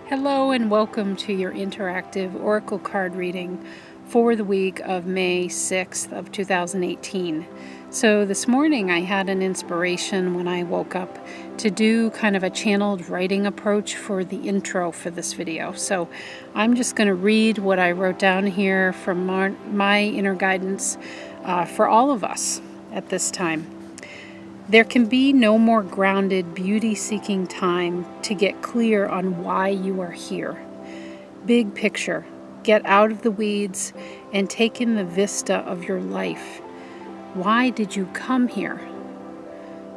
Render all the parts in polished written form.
Hello and welcome to your interactive oracle card reading for the week of May 6th of 2018. So this morning I had an inspiration when I woke up to do kind of a channeled writing approach for the intro for this video. So I'm just going to read what I wrote down here from my inner guidance for all of us at this time. There can be no more grounded, beauty-seeking time to get clear on why you are here. Big picture. Get out of the weeds and take in the vista of your life. Why did you come here?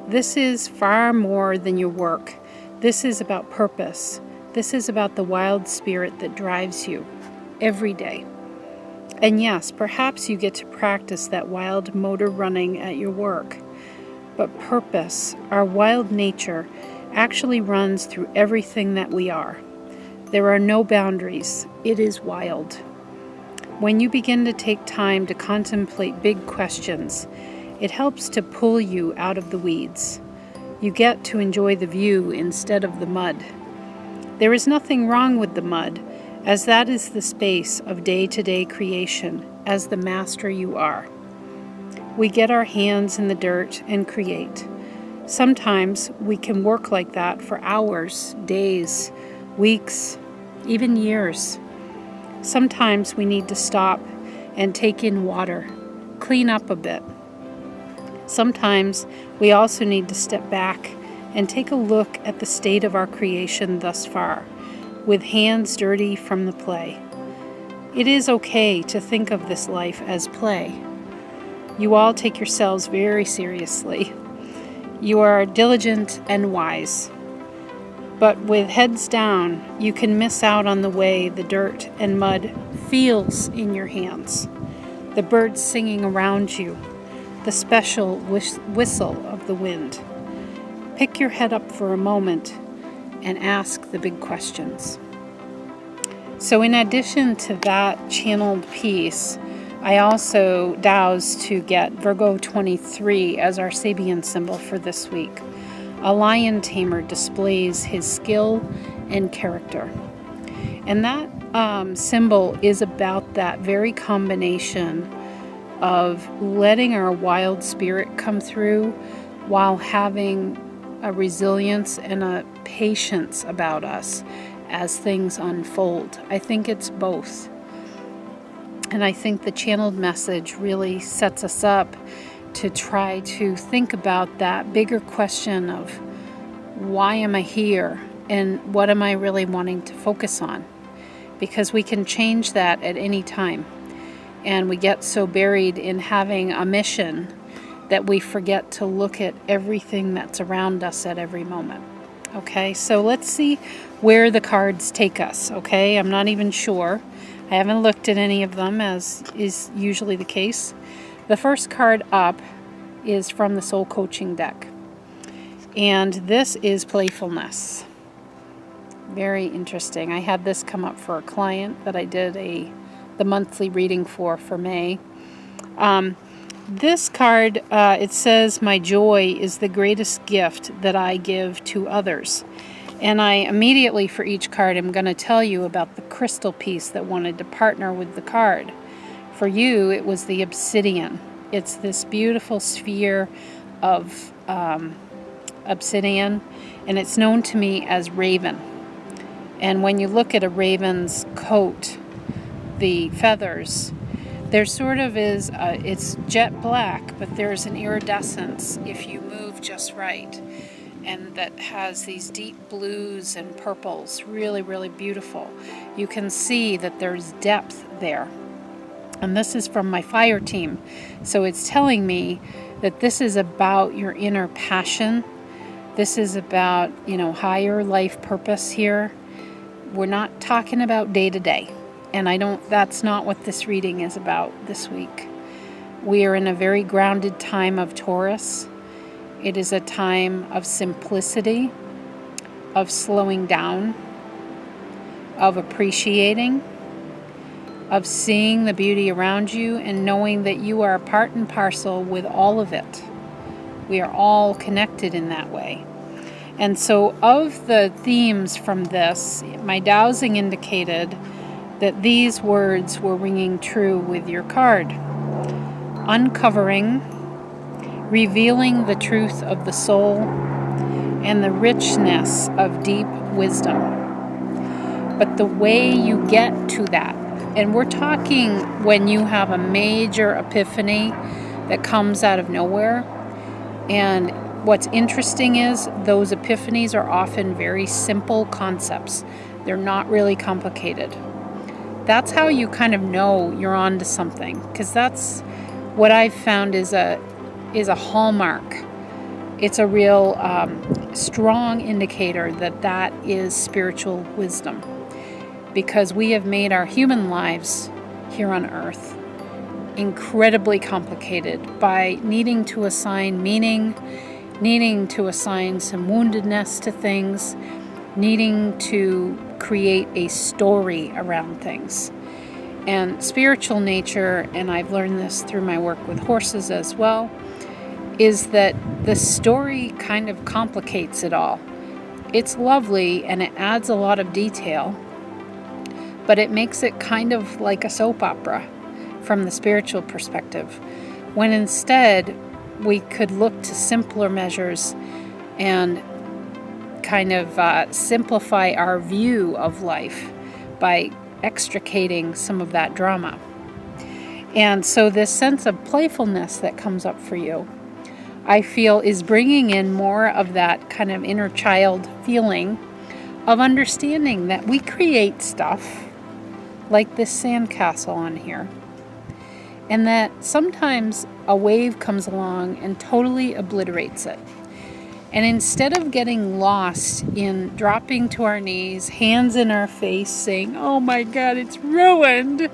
This is far more than your work. This is about purpose. This is about the wild spirit that drives you every day. And yes, perhaps you get to practice that wild motor running at your work. But purpose, our wild nature, actually runs through everything that we are. There are no boundaries. It is wild. When you begin to take time to contemplate big questions, it helps to pull you out of the weeds. You get to enjoy the view instead of the mud. There is nothing wrong with the mud, as that is the space of day-to-day creation as the master you are. We get our hands in the dirt and create. Sometimes we can work like that for hours, days, weeks, even years. Sometimes we need to stop and take in water, clean up a bit. Sometimes we also need to step back and take a look at the state of our creation thus far, with hands dirty from the play. It is okay to think of this life as play. You all take yourselves very seriously. You are diligent and wise. But with heads down, you can miss out on the way the dirt and mud feels in your hands, the birds singing around you, the special whistle of the wind. Pick your head up for a moment and ask the big questions. So in addition to that channeled piece, I also dowsed to get Virgo 23 as our Sabian symbol for this week. A lion tamer displays his skill and character. And that symbol is about that very combination of letting our wild spirit come through while having a resilience and a patience about us as things unfold. I think it's both. And I think the channeled message really sets us up to try to think about that bigger question of why am I here and what am I really wanting to focus on? Because we can change that at any time. And we get so buried in having a mission that we forget to look at everything that's around us at every moment. Okay, so let's see where the cards take us. Okay, I'm not even sure. I haven't looked at any of them, as is usually the case. The first card up is from the Soul Coaching deck. And this is playfulness. Very interesting. I had this come up for a client that I did the monthly reading for May. This card, it says, "My joy is the greatest gift that I give to others." And I immediately, for each card, am going to tell you about the crystal piece that wanted to partner with the card. For you, it was the obsidian. It's this beautiful sphere of obsidian, and it's known to me as raven. And when you look at a raven's coat, the feathers, there sort of is, it's jet black, but there's an iridescence if you move just right. And that has these deep blues and purples, really, really beautiful. You can see that there's depth there. And this is from my fire team. So it's telling me that this is about your inner passion. This is about, higher life purpose here. We're not talking about day to day. And that's not what this reading is about this week. We are in a very grounded time of Taurus. It is a time of simplicity, of slowing down, of appreciating, of seeing the beauty around you and knowing that you are part and parcel with all of it. We are all connected in that way. And so of the themes from this, my dowsing indicated that these words were ringing true with your card. Uncovering, revealing the truth of the soul, and the richness of deep wisdom. But the way you get to that, and we're talking when you have a major epiphany that comes out of nowhere. And what's interesting is those epiphanies are often very simple concepts. They're not really complicated. That's how you kind of know you're onto something, because that's what I've found is a hallmark. It's a real strong indicator that is spiritual wisdom, because we have made our human lives here on earth incredibly complicated by needing to assign meaning, needing to assign some woundedness to things, needing to create a story around things. And spiritual nature, and I've learned this through my work with horses as well, is that the story kind of complicates it all. It's lovely and it adds a lot of detail, but it makes it kind of like a soap opera from the spiritual perspective, when instead we could look to simpler measures and kind of simplify our view of life by extricating some of that drama. And so this sense of playfulness that comes up for you, I feel, is bringing in more of that kind of inner child feeling of understanding that we create stuff like this sandcastle on here, and that sometimes a wave comes along and totally obliterates it. And instead of getting lost in dropping to our knees, hands in our face, saying, "Oh my God, it's ruined."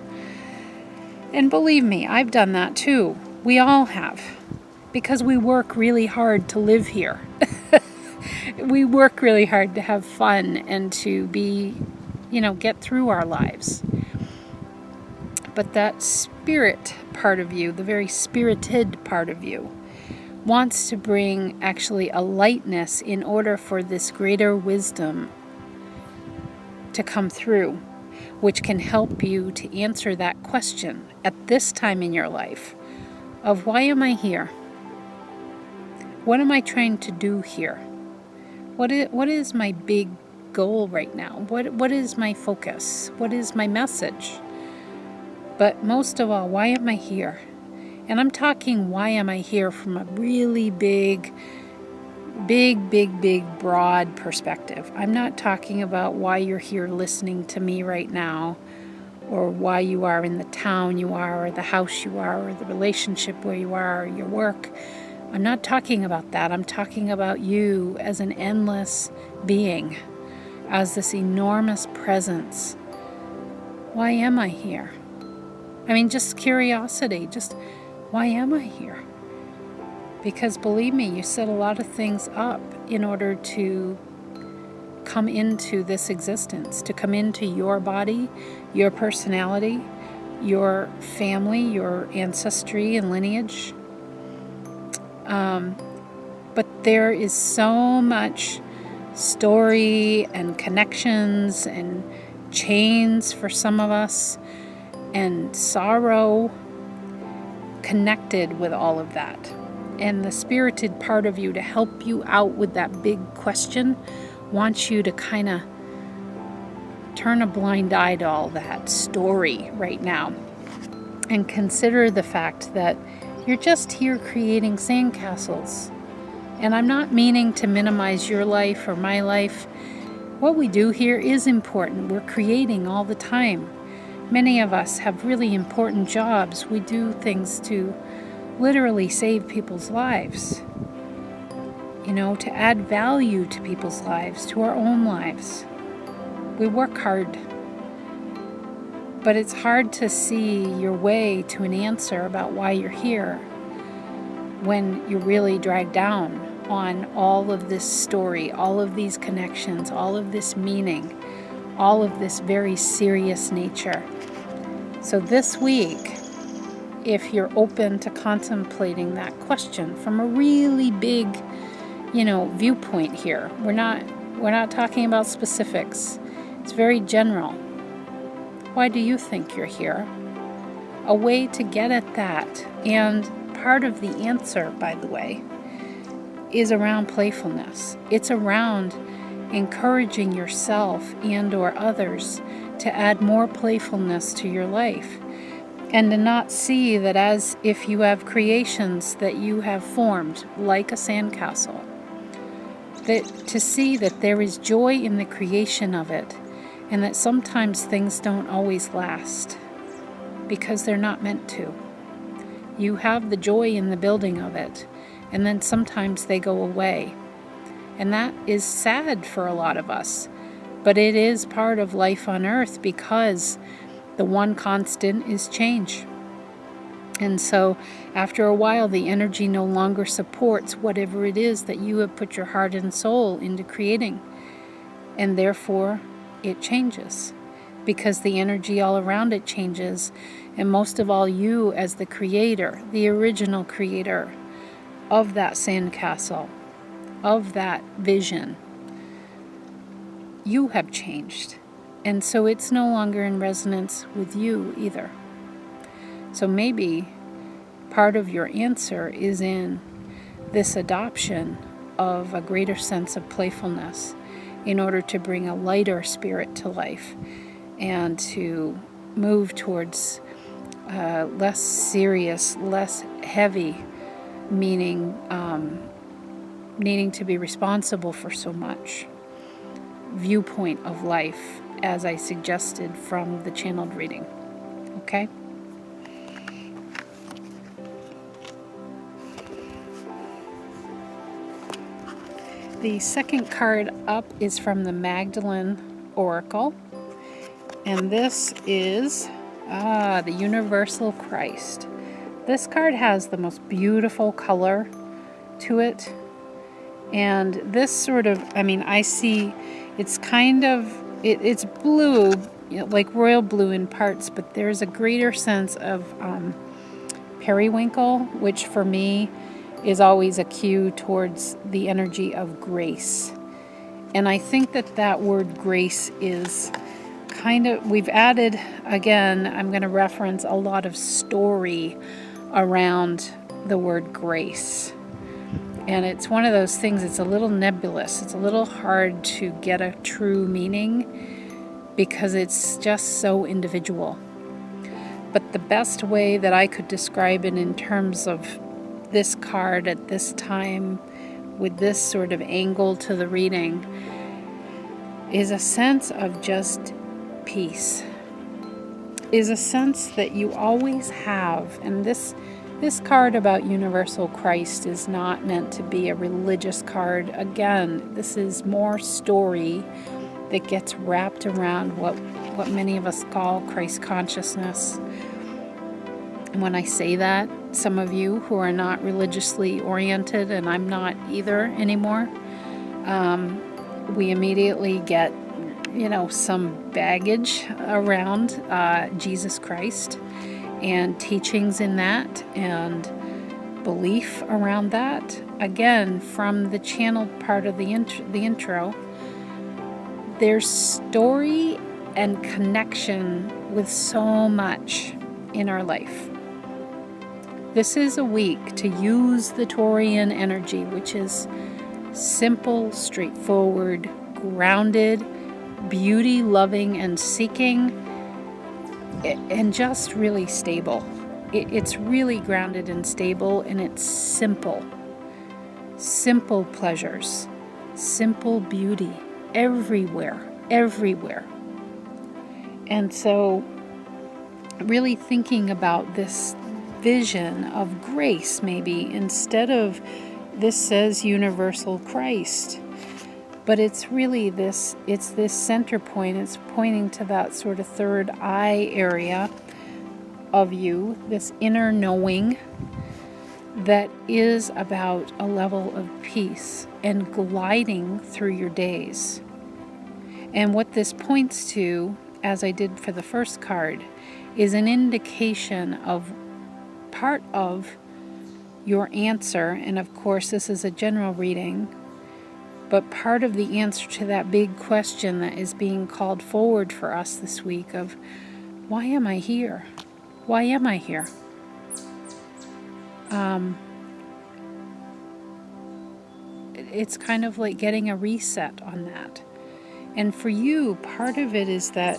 And believe me, I've done that too. We all have. Because we work really hard to live here. We work really hard to have fun and to be, get through our lives. But that spirit part of you, the very spirited part of you, wants to bring actually a lightness in order for this greater wisdom to come through, which can help you to answer that question at this time in your life of, why am I here? What am I trying to do here? What is my big goal right now? What is my focus? What is my message? But most of all, why am I here? And I'm talking, why am I here from a really big, broad perspective. I'm not talking about why you're here listening to me right now, or why you are in the town you are, or the house you are, or the relationship where you are, or your work. I'm not talking about that. I'm talking about you as an endless being, as this enormous presence. Why am I here? I mean, just curiosity, just why am I here? Because believe me, you set a lot of things up in order to come into this existence, to come into your body, your personality, your family, your ancestry and lineage. But there is so much story and connections and chains for some of us, and sorrow connected with all of that. And the spirited part of you, to help you out with that big question, wants you to kind of turn a blind eye to all that story right now and consider the fact that you're just here creating sandcastles. And I'm not meaning to minimize your life or my life. What we do here is important. We're creating all the time. Many of us have really important jobs. We do things to literally save people's lives, to add value to people's lives, to our own lives. We work hard, but it's hard to see your way to an answer about why you're here when you're really dragged down on all of this story, all of these connections, all of this meaning, all of this very serious nature. So this week, if you're open to contemplating that question from a really big, viewpoint here. We're not talking about specifics. It's very general. Why do you think you're here? A way to get at that, and part of the answer, by the way, is around playfulness. It's around encouraging yourself and or others to add more playfulness to your life, and to not see that as if you have creations that you have formed like a sandcastle, that to see that there is joy in the creation of it, and that sometimes things don't always last because they're not meant to. You have the joy in the building of it, and then sometimes they go away. And that is sad for a lot of us, but it is part of life on earth, because the one constant is change. And so after a while, the energy no longer supports whatever it is that you have put your heart and soul into creating. And therefore, it changes, because the energy all around it changes. And most of all, you as the creator, the original creator of that sandcastle, of that vision, you have changed. And so it's no longer in resonance with you either. So maybe part of your answer is in this adoption of a greater sense of playfulness in order to bring a lighter spirit to life and to move towards less serious, less heavy, meaning needing to be responsible for so much viewpoint of life, as I suggested from the channeled reading. Okay? The second card up is from the Magdalene Oracle, and this is the Universal Christ. This card has the most beautiful color to it, and this sort of, I see it's kind of, it's blue, like royal blue in parts, but there's a greater sense of periwinkle, which for me is always a cue towards the energy of grace. And I think that word grace is kind of, we've added, again, I'm going to reference a lot of story around the word grace. And it's one of those things, it's a little nebulous. It's a little hard to get a true meaning because it's just so individual. But the best way that I could describe it in terms of this card at this time, with this sort of angle to the reading, is a sense of just peace. Is a sense that you always have. And this card about Universal Christ is not meant to be a religious card. Again, this is more story that gets wrapped around what many of us call Christ consciousness. And when I say that, some of you who are not religiously oriented, and I'm not either anymore, we immediately get, some baggage around Jesus Christ and teachings in that and belief around that. Again, from the channeled part of the intro, there's story and connection with so much in our life. This is a week to use the Taurian energy, which is simple, straightforward, grounded, beauty-loving and seeking, and just really stable. It's really grounded and stable, and it's simple. Simple pleasures, simple beauty, everywhere. And so, really thinking about this vision of grace, maybe, instead of this says Universal Christ, but it's really this center point. It's pointing to that sort of third eye area of you, this inner knowing that is about a level of peace and gliding through your days. And what this points to, as I did for the first card, is an indication of part of your answer, and of course this is a general reading, but part of the answer to that big question that is being called forward for us this week of, why am I here? Why am I here? It's kind of like getting a reset on that. And for you, part of it is that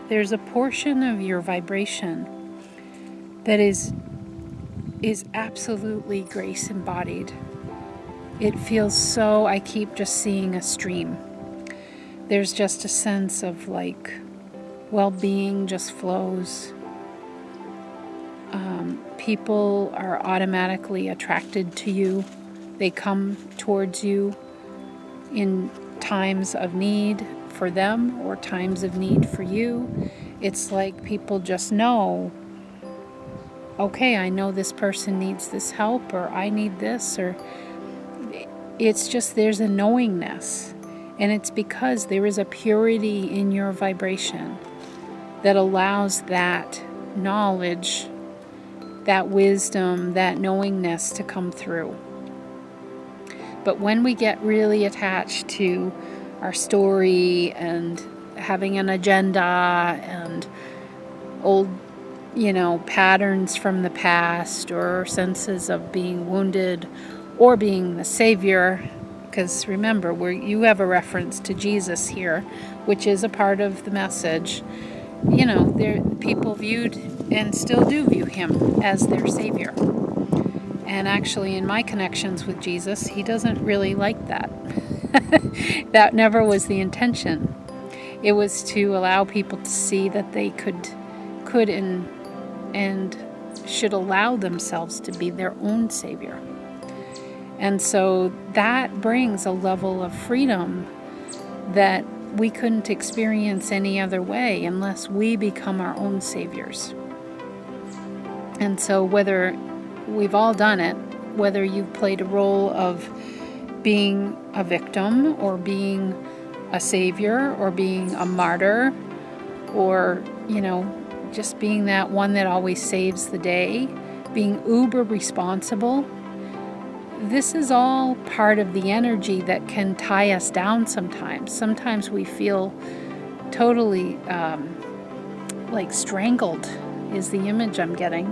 there's a portion of your vibration that is absolutely grace embodied. It feels so, I keep just seeing a stream. There's just a sense of like well-being just flows. People are automatically attracted to you. They come towards you in times of need for them or times of need for you. It's like people just know, okay, I know this person needs this help, or I need this, or it's just there's a knowingness. And it's because there is a purity in your vibration that allows that knowledge, that wisdom, that knowingness to come through. But when we get really attached to our story and having an agenda and old, patterns from the past, or senses of being wounded or being the savior, because remember, you have a reference to Jesus here, which is a part of the message. People viewed and still do view him as their savior. And actually, in my connections with Jesus, he doesn't really like that. That never was the intention. It was to allow people to see that they could and should allow themselves to be their own savior. And so that brings a level of freedom that we couldn't experience any other way unless we become our own saviors. And so whether we've all done it, whether you've played a role of being a victim or being a savior or being a martyr or, just being that one that always saves the day, being uber responsible, this is all part of the energy that can tie us down sometimes. Sometimes we feel totally like strangled, is the image I'm getting,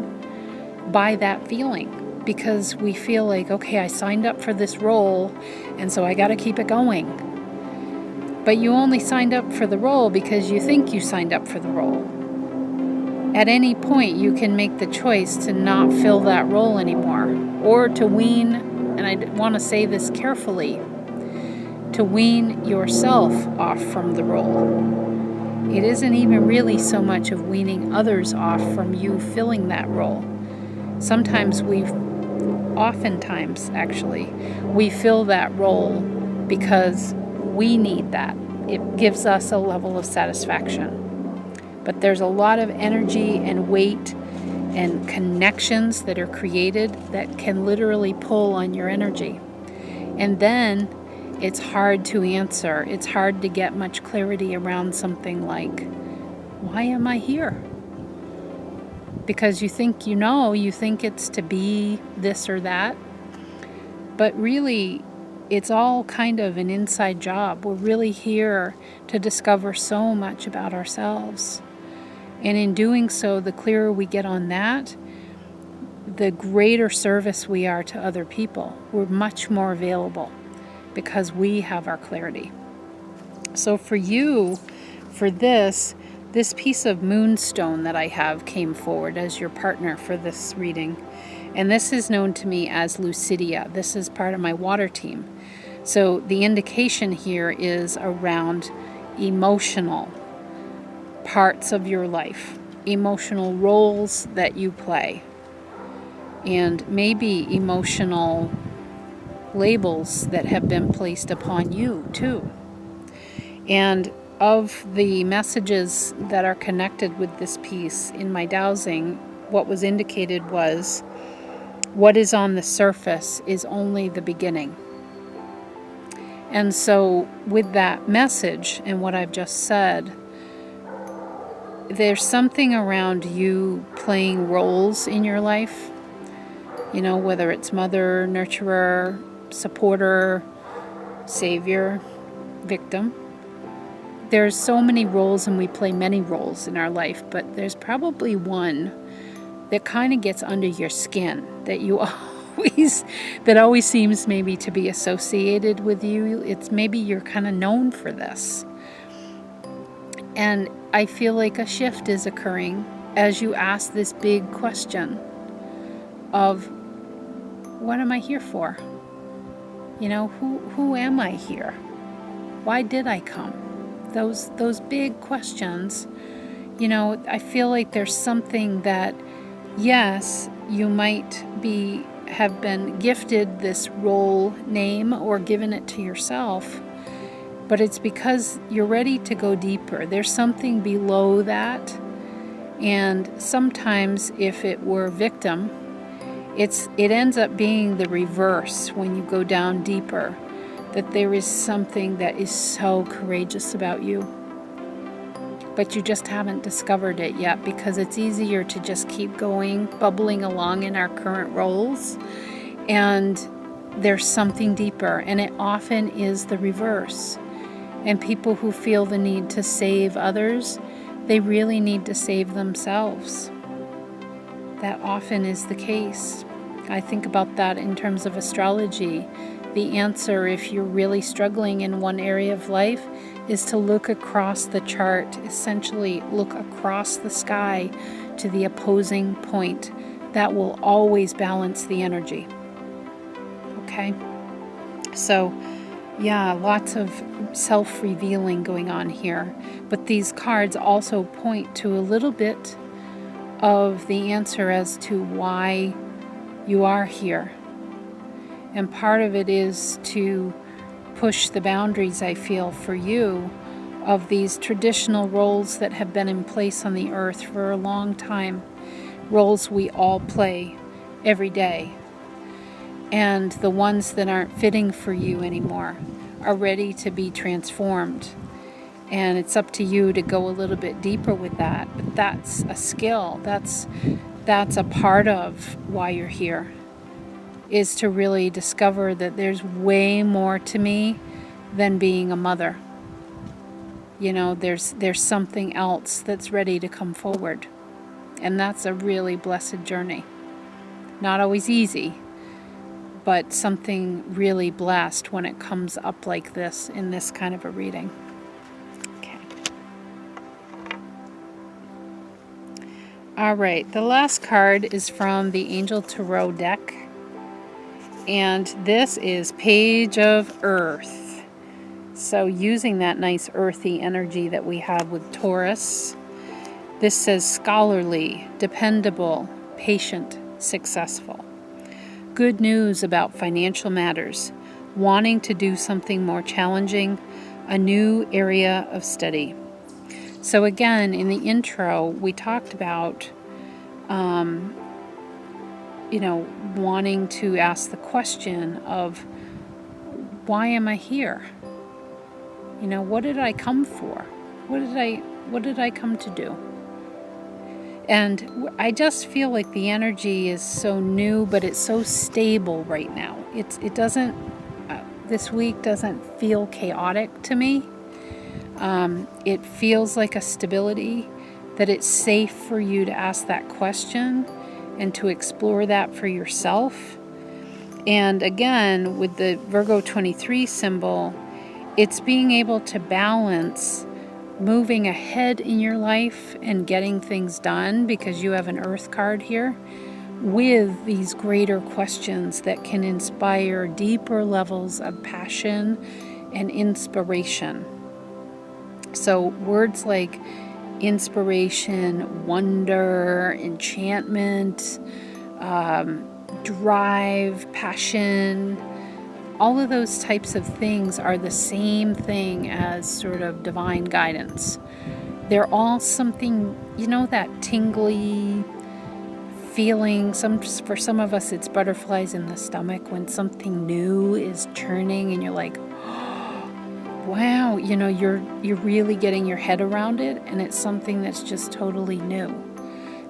by that feeling. Because we feel like, okay, I signed up for this role, and so I got to keep it going. But you only signed up for the role because you think you signed up for the role. At any point, you can make the choice to not fill that role anymore, or to wean, and I want to say this carefully, to wean yourself off from the role. It isn't even really so much of weaning others off from you filling that role. Oftentimes, actually, we fill that role because we need that. It gives us a level of satisfaction. But there's a lot of energy and weight and connections that are created that can literally pull on your energy. And then it's hard to answer. It's hard to get much clarity around something like, why am I here? Because you think it's to be this or that. But really, it's all kind of an inside job. We're really here to discover so much about ourselves. And in doing so, the clearer we get on that, the greater service we are to other people. We're much more available because we have our clarity. So for you, for this piece of moonstone that I have came forward as your partner for this reading. And this is known to me as Lucidia. This is part of my water team. So the indication here is around emotional parts of your life, emotional roles that you play, and maybe emotional labels that have been placed upon you too. And of the messages that are connected with this piece in my dowsing, what was indicated was what is on the surface is only the beginning. And so with that message and what I've just said, there's something around you playing roles in your life whether it's mother, nurturer, supporter, savior, victim. There's so many roles, and we play many roles in our life, but there's probably one that kind of gets under your skin, that you always seems maybe to be associated with you. It's maybe you're kind of known for this. And I feel like a shift is occurring as you ask this big question of, what am I here for? Who am I here? Why did I come? Those big questions, I feel like there's something that, yes, you might have been gifted this role name or given it to yourself, but it's because you're ready to go deeper. There's something below that, and sometimes if it were victim, it ends up being the reverse when you go down deeper, that there is something that is so courageous about you, but you just haven't discovered it yet, because it's easier to just keep going, bubbling along in our current roles, and there's something deeper, and it often is the reverse. And people who feel the need to save others, they really need to save themselves. That often is the case. I think about that in terms of astrology. The answer, if you're really struggling in one area of life, is to look across the chart, essentially look across the sky to the opposing point. That will always balance the energy. Okay? So, yeah, lots of self-revealing going on here. But these cards also point to a little bit of the answer as to why you are here. And part of it is to push the boundaries, I feel, for you, of these traditional roles that have been in place on the earth for a long time. Roles we all play every day. And the ones that aren't fitting for you anymore are ready to be transformed. And it's up to you to go a little bit deeper with that. But that's a skill. That's a part of why you're here, is to really discover that there's way more to me than being a mother. There's something else that's ready to come forward. And that's a really blessed journey. Not always easy, but something really blessed when it comes up like this in this kind of a reading. Okay. All right, the last card is from the Angel Tarot deck. And this is Page of Earth. So using that nice earthy energy that we have with Taurus, this says scholarly, dependable, patient, successful. Good news about financial matters, wanting to do something more challenging, a new area of study. So again, in the intro, we talked about wanting to ask the question of, why am I here? What did I come for? What did I come to do? And I just feel like the energy is so new, but it's so stable right now. It doesn't, this week doesn't feel chaotic to me. It feels like a stability, that it's safe for you to ask that question and to explore that for yourself. And again, with the Virgo 23 symbol, it's being able to balance moving ahead in your life and getting things done, because you have an Earth card here, with these greater questions that can inspire deeper levels of passion and inspiration. So words like inspiration, wonder, enchantment, drive, passion, all of those types of things are the same thing as sort of divine guidance. They're all something, that tingly feeling. For some of us, it's butterflies in the stomach when something new is churning and you're like, wow, you're really getting your head around it, and it's something that's just totally new.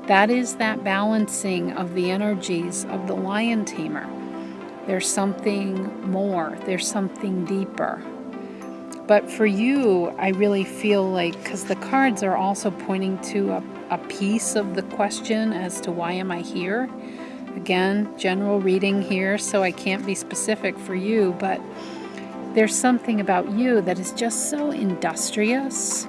That is that balancing of the energies of the lion tamer. There's something more, there's something deeper. But for you, I really feel like, because the cards are also pointing to a piece of the question as to why am I here? Again, general reading here, so I can't be specific for you, but there's something about you that is just so industrious,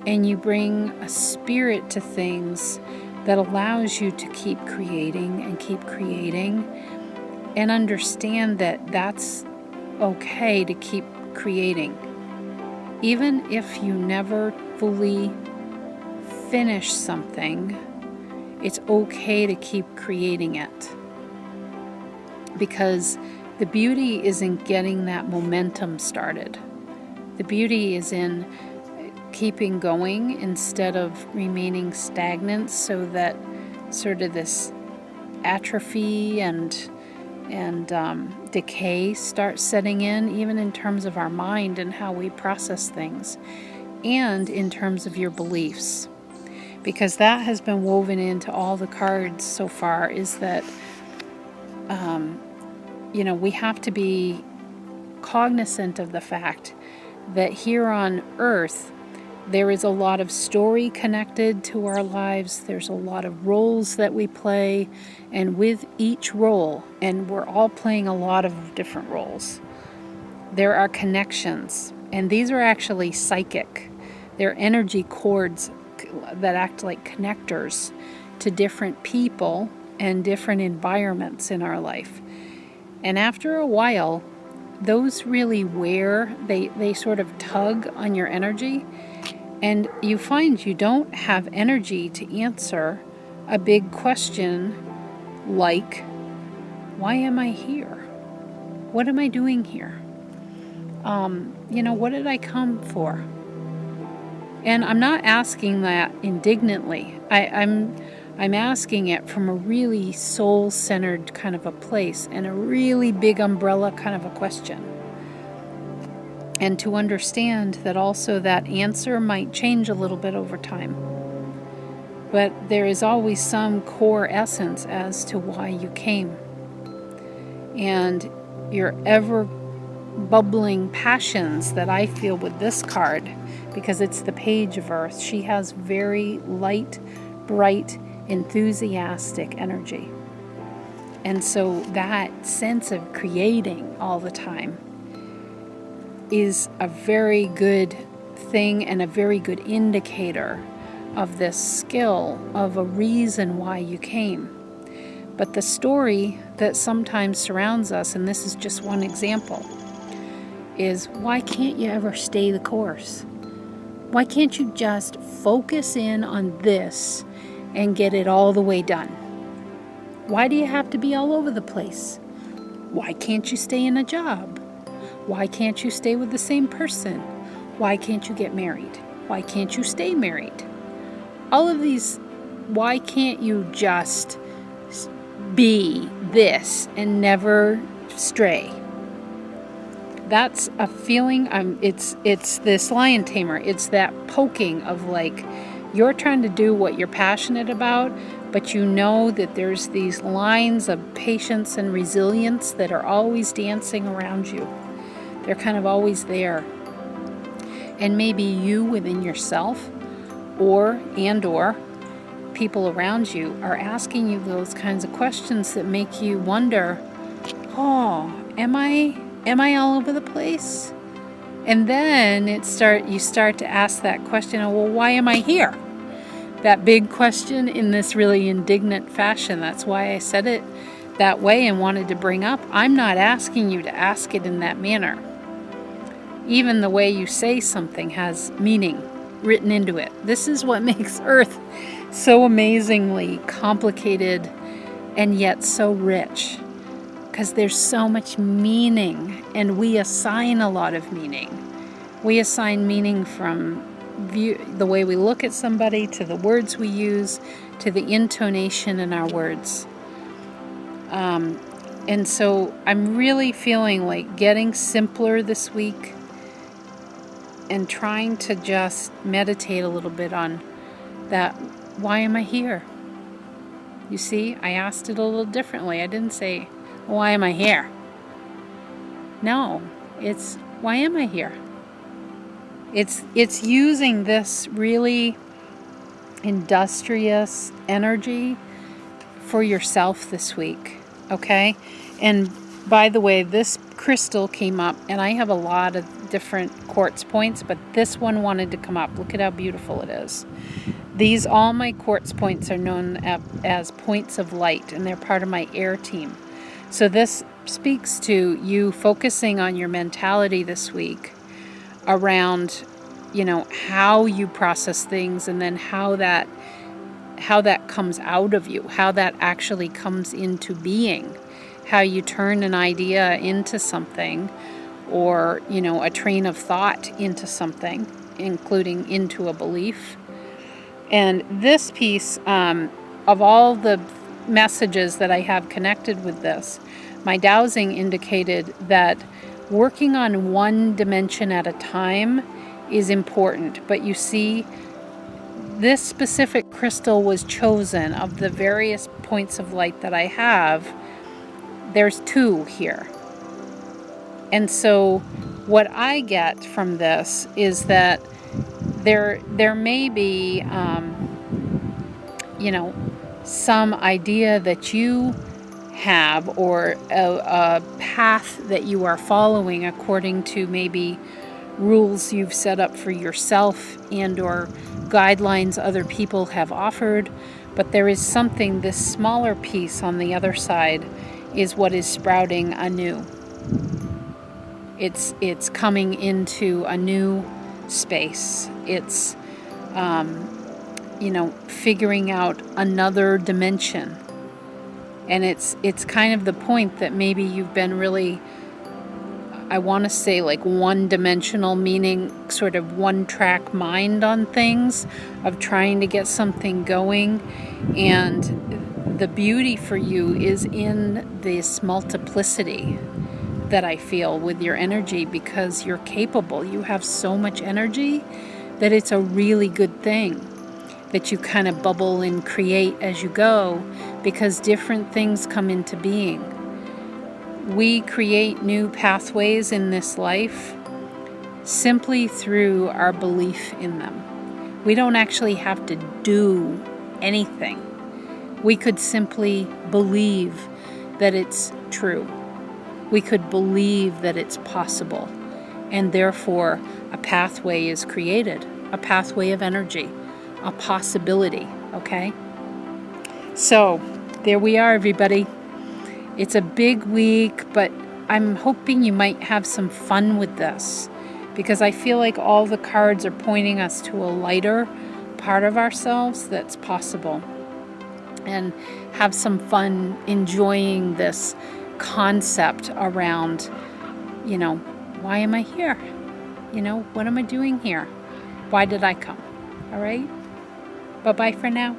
and you bring a spirit to things that allows you to keep creating and understand that that's okay to keep creating. Even if you never fully finish something, it's okay to keep creating it. Because the beauty is in getting that momentum started. The beauty is in keeping going instead of remaining stagnant, so that sort of this atrophy and decay starts setting in, even in terms of our mind and how we process things, and in terms of your beliefs. Because that has been woven into all the cards so far, is that we have to be cognizant of the fact that here on Earth, there is a lot of story connected to our lives. There's a lot of roles that we play, and with each role, and we're all playing a lot of different roles, there are connections, and these are actually psychic. They're energy cords that act like connectors to different people and different environments in our life. And after a while, those really wear, they sort of tug on your energy, and you find you don't have energy to answer a big question like, why am I here? What am I doing here? What did I come for? And I'm not asking that indignantly. I'm asking it from a really soul-centered kind of a place, and a really big umbrella kind of a question. And to understand that also that answer might change a little bit over time. But there is always some core essence as to why you came. And your ever bubbling passions that I feel with this card, because it's the Page of Earth, she has very light, bright, enthusiastic energy. And so that sense of creating all the time is a very good thing, and a very good indicator of this skill, of a reason why you came. But the story that sometimes surrounds us, and this is just one example, is why can't you ever stay the course? Why can't you just focus in on this and get it all the way done? Why do you have to be all over the place? Why can't you stay in a job? Why can't you stay with the same person? Why can't you get married? Why can't you stay married? All of these, why can't you just be this and never stray? That's a feeling. It's this lion tamer. It's that poking of like, you're trying to do what you're passionate about, but you know that there's these lines of patience and resilience that are always dancing around you. They're kind of always there. And maybe you within yourself or people around you are asking you those kinds of questions that make you wonder, oh, am I all over the place? And then you start to ask that question, well, why am I here? That big question in this really indignant fashion. That's why I said it that way and wanted to bring up, I'm not asking you to ask it in that manner. Even the way you say something has meaning written into it. This is what makes Earth so amazingly complicated and yet so rich, because there's so much meaning, and we assign a lot of meaning. We assign meaning from the way we look at somebody, to the words we use, to the intonation in our words. And so I'm really feeling like getting simpler this week and trying to just meditate a little bit on that. Why am I here? You see, I asked it a little differently. I didn't say, why am I here? No, it's, why am I here? It's using this really industrious energy for yourself this week, okay? And by the way, this crystal came up, and I have a lot of different quartz points, but this one wanted to come up. Look at how beautiful it is. All my quartz points are known as points of light, and they're part of my air team. So this speaks to you focusing on your mentality this week around, how you process things, and then how that comes out of you, how that actually comes into being, how you turn an idea into something, or, a train of thought into something, including into a belief. And this piece, of all the messages that I have connected with this, my dowsing indicated that working on one dimension at a time is important. But you see, this specific crystal was chosen of the various points of light that I have. There's 2 here. And so what I get from this is that there may be, some idea that you have, or a path that you are following according to maybe rules you've set up for yourself and or guidelines other people have offered. But there is something, this smaller piece on the other side is what is sprouting anew. It's coming into a new space. It's figuring out another dimension. And it's kind of the point that maybe you've been really, I want to say, like one-dimensional, meaning sort of one-track mind on things, of trying to get something going. And the beauty for you is in this multiplicity that I feel with your energy, because you're capable. You have so much energy that it's a really good thing that you kind of bubble and create as you go, because different things come into being. We create new pathways in this life simply through our belief in them. We don't actually have to do anything. We could simply believe that it's true. We could believe that it's possible, and therefore a pathway is created, a pathway of energy, a possibility, okay? So there we are, everybody. It's a big week, but I'm hoping you might have some fun with this, because I feel like all the cards are pointing us to a lighter part of ourselves that's possible, and have some fun enjoying this concept around, why am I here? What am I doing here? Why did I come? All right? Bye-bye for now.